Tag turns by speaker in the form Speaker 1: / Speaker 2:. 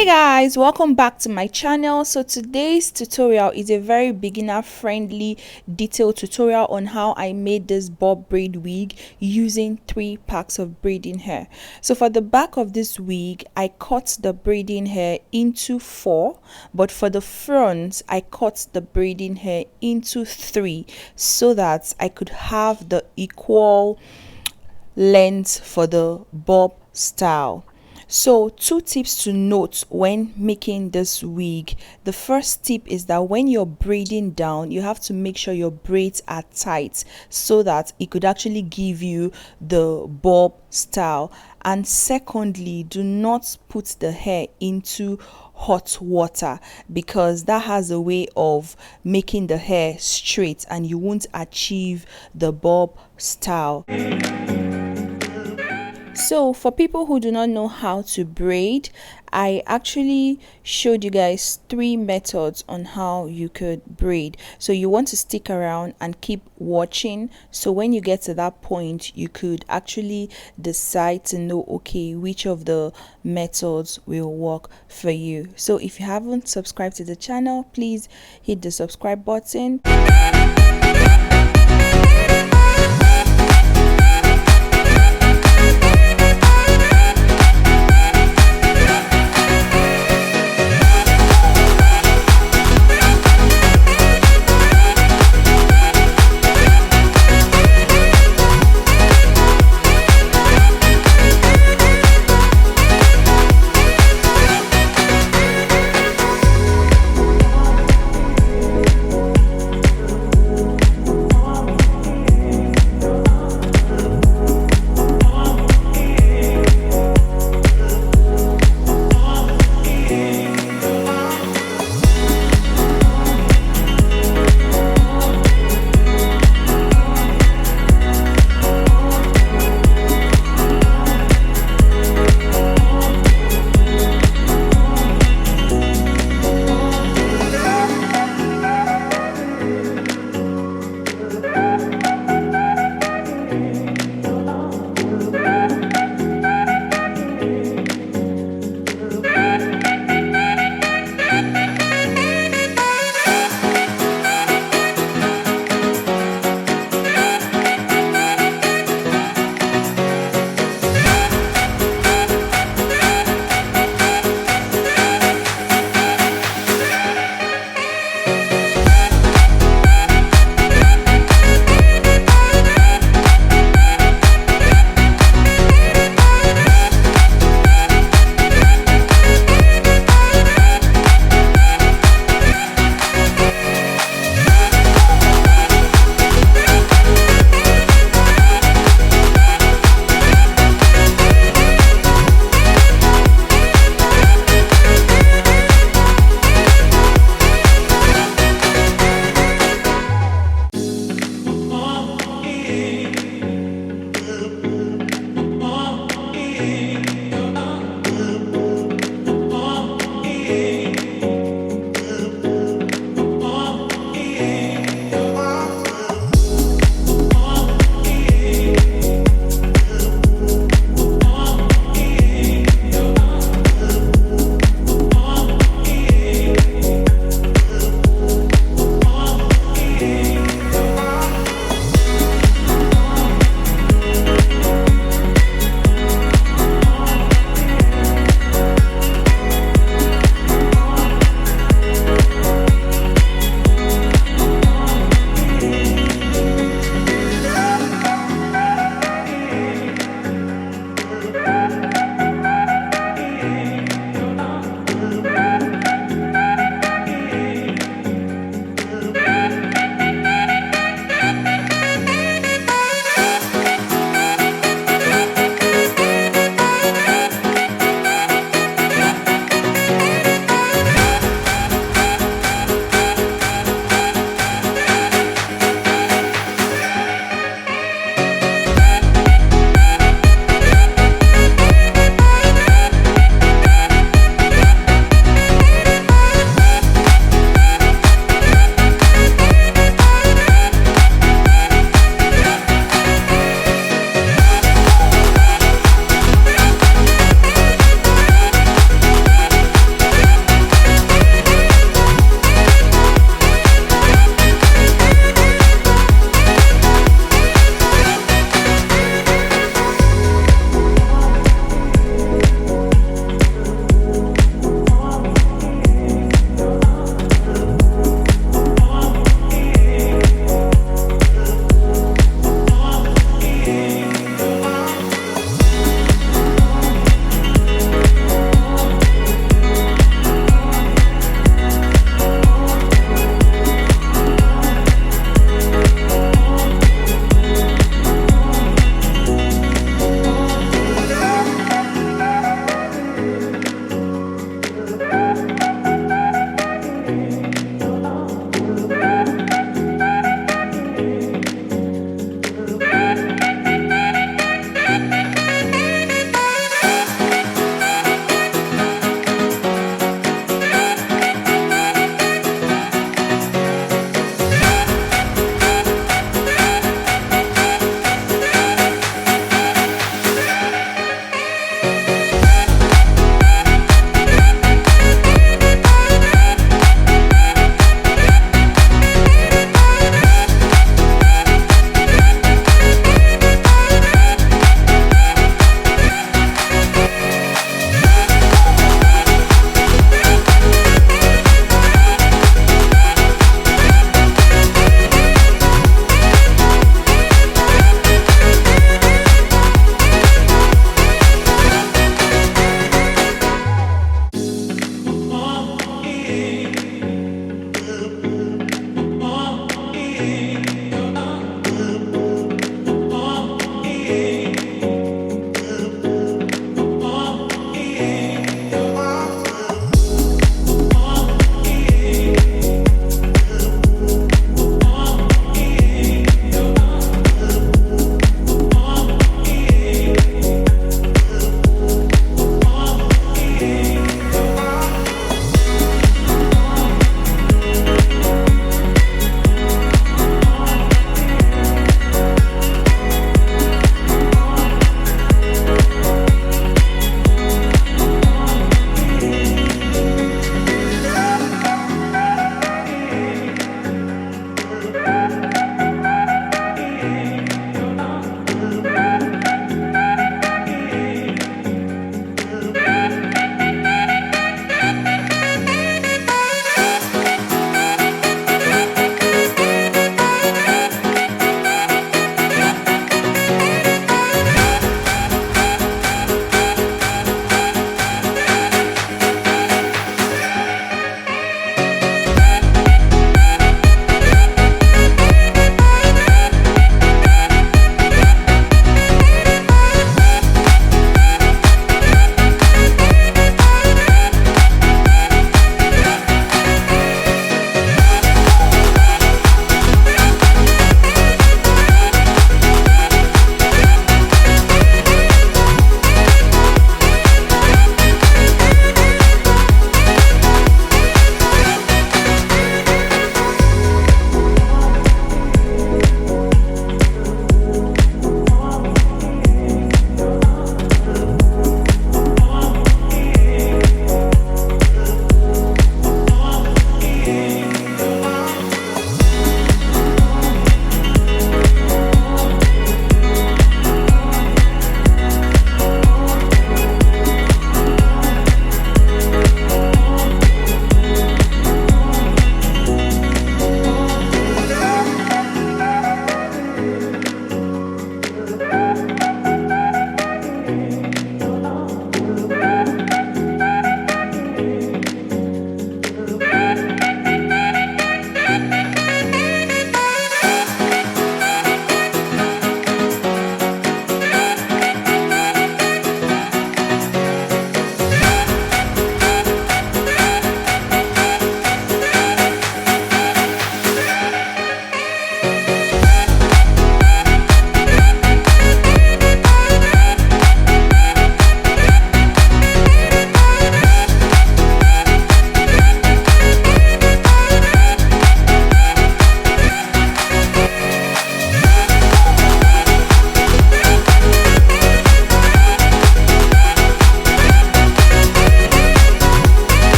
Speaker 1: Hey guys, welcome back to my channel. So today's tutorial is a very beginner friendly detailed tutorial on how I made this bob braid wig using 3 packs of braiding hair. So for the back of this wig, I cut the braiding hair into 4, but for the front I cut the braiding hair into 3 so that I could have the equal length for the bob style. So 2 tips to note when making this wig. The first tip is that when you're braiding down, you have to make sure your braids are tight so that it could actually give you the bob style. And secondly, do not put the hair into hot water because that has a way of making the hair straight and you won't achieve the bob style. So for people who do not know how to braid, I actually showed you guys 3 methods on how you could braid. So you want to stick around and keep watching, so when you get to that point you could actually decide to know, okay, which of the methods will work for you. So if you haven't subscribed to the channel, please hit the subscribe button.